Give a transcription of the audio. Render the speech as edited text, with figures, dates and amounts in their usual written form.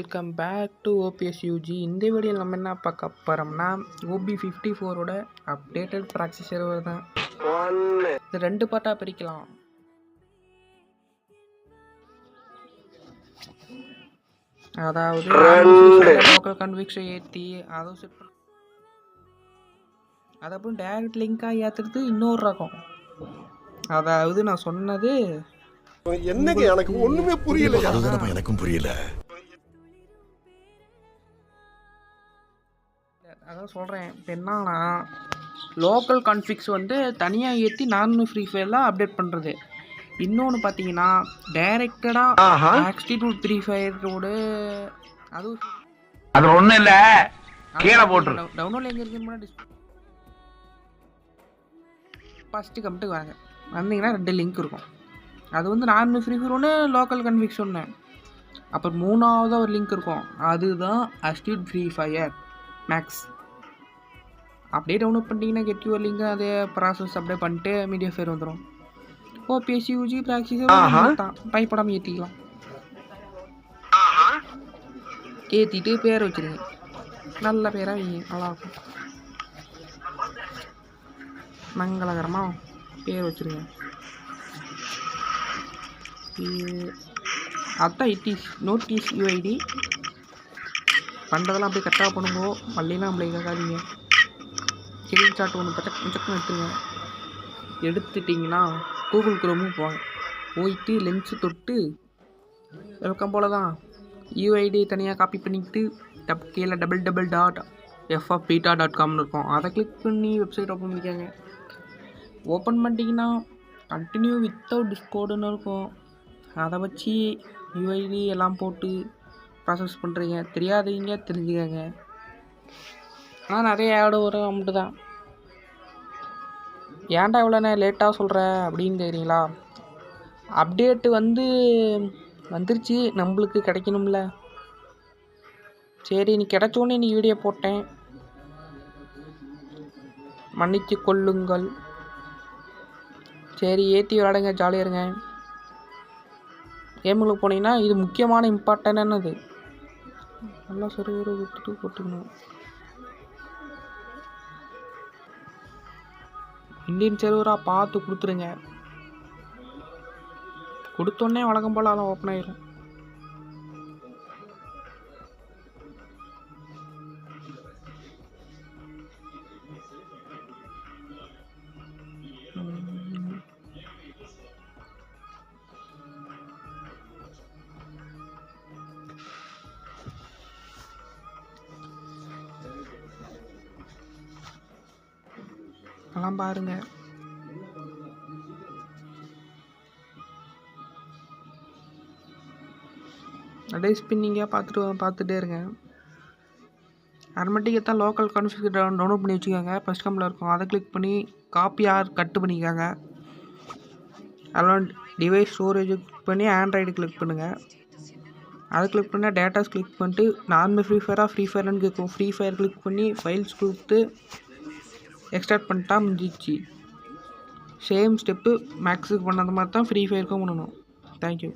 Welcome back to ஓபிஎஸ்யூஜி. இந்த வீடியோவில் நம்ம என்ன பார்க்க போகிறோம்னா OB54ஓட அப்டேட்டட் ப்ராக்ஸி சர்வர் தான். இது ரெண்டு பார்ட்டாக பிரிக்கலாம். அதாவது லோக்கல் கன்ஃபிகரை ஏற்றி அதை செட் பண்ண, அது அப்புறம் டைரக்ட் லிங்காக ஏற்றுறது இன்னொரு ரகம். அதாவது நான் சொன்னது என்னங்க எனக்கு ஒண்ணுமே புரியல. எனக்கும் புரியல. அதான் சொல்கிறேன். இப்போ என்னன்னா லோக்கல் கான்ஃபிக்ஸ் வந்து தனியாக ஏற்றி நான் ஃப்ரீ ஃபயர்லாம் அப்டேட் பண்ணுறது. இன்னொன்று பார்த்தீங்கன்னா டைரக்டடாக ஆக்ஸ்டிடியூட் ஃப்ரீ ஃபயரோட அது ஒன்றும் இல்லை, கீழே போட்டு டவுன்லோட் எங்கே இருக்குன்னு முன்னாடி ஃபஸ்ட்டு கம்ப்ட்டு வாங்க வந்தீங்கன்னா 2 லிங்க் இருக்கும். அது வந்து நான் ஃப்ரீ ஃபயர் ஒன்று, லோக்கல் கன்ஃபிக்ஸ் ஒன்று, அப்புறம் 3ஆவதாக ஒரு லிங்க் இருக்கும். அதுதான் ஆக்ஸ்டிடியூட் ஃப்ரீ ஃபயர் மேக்ஸ். அப்படியே டவுன்லோட் பண்ணிட்டீங்கன்னா கெட் யுவர் லிங்க், அதே ப்ராசஸ் அப்படியே பண்ணிட்டு மீடியா ஃபயர் வந்துடும். OPSUG ப்ராக்ஸிஸ் தான் பயப்படாமல் ஏற்றிக்கலாம். ஏற்றிட்டு பேர் வச்சுருங்க, நல்ல பேராக வைங்க, நல்லாயிருக்கும். மங்களகரமாக பேர் வச்சுருங்க. அதுதான் இட்இஸ் நோட்டீஸ் யூஐடி பண்ணுறதெல்லாம் அப்படியே கரெக்டாக பண்ணுங்கோ. வள்ளிலாம் நம்மளை கேட்காதீங்க. ஸ்க்ரீன்ஷாட் ஒன்று பச்சக்குன்னு எடுத்துங்க. எடுத்துட்டிங்கன்னா கூகுள் குரோமும் போயிட்டு லென்ஸு தொட்டு வெல்கம் போல் தான் யூஐடி தனியாக காப்பி பண்ணிக்கிட்டு கீழே www.ffbeta.comனு இருக்கும். அதை கிளிக் பண்ணி வெப்சைட் ஓப்பன் பண்ணிக்காங்க. ஓப்பன் பண்ணிட்டீங்கன்னா கண்டினியூ வித்தவுட் டிஸ்கோடுன்னு இருக்கும். அதை வச்சு யூஐடி எல்லாம் போட்டு ப்ராசஸ் பண்ணுறீங்க. தெரியாதவங்க தெரிஞ்சுக்கங்க. ஆனால் நிறைய ஆடு வரும் அமௌண்ட்டு தான். ஏன்டா இவ்வளோண்ணே லேட்டாக சொல்கிற அப்படின்னு தெரியுங்களா? அப்டேட்டு வந்துருச்சு, நம்மளுக்கு கிடைக்கணும்ல. சரி, நீ கிடைச்சோன்னே நீ வீடியோ போட்டேன், மன்னிச்சு கொள்ளுங்கள். சரி, ஏற்றி விளாடுங்க, ஜாலியாக இருங்க. கேமுக்கு போனீங்கன்னா இது முக்கியமான இம்பார்ட்டன்டானது. நல்லா சர்வரை விட்டுட்டு போட்டுக்கணும். இந்தியன் சர்வராக பார்த்து கொடுத்துருங்க. கொடுத்தோன்னே வழக்கம் போல் அதான் ஓப்பன் ஆயிரும். அதெல்லாம் பாருங்க. அப்படியே ஸ்பின்னிங்காக பார்த்துட்டே இருங்க. ஆட்டோமேட்டிக்காக தான் லோக்கல் கான்ஃபிகர் டவுன்லோட் பண்ணி வச்சுக்கோங்க. ஃபஸ்ட் கம்பில் இருக்கும், அதை கிளிக் பண்ணி காப்பி கட்டு பண்ணிக்கோங்க. அதெல்லாம் டிவைஸ் ஸ்டோரேஜ் கிளிக் பண்ணி ஆண்ட்ராய்டு கிளிக் பண்ணுங்கள். அதை கிளிக் பண்ணால் டேட்டாஸ் கிளிக் பண்ணிட்டு நார்மல் ஃப்ரீ ஃபயர்னு கேட்கும். ஃப்ரீ ஃபயர் கிளிக் பண்ணி ஃபைல்ஸ் கொடுத்து எக்ஸ்ட்ராக்ட் பண்ணிட்டா முடிஞ்சிச்சு. சேம் ஸ்டெப்பு மேக்ஸுக்கு பண்ணது மாதிரி தான் ஃப்ரீ ஃபயருக்கும் பண்ணணும். தேங்க்யூ.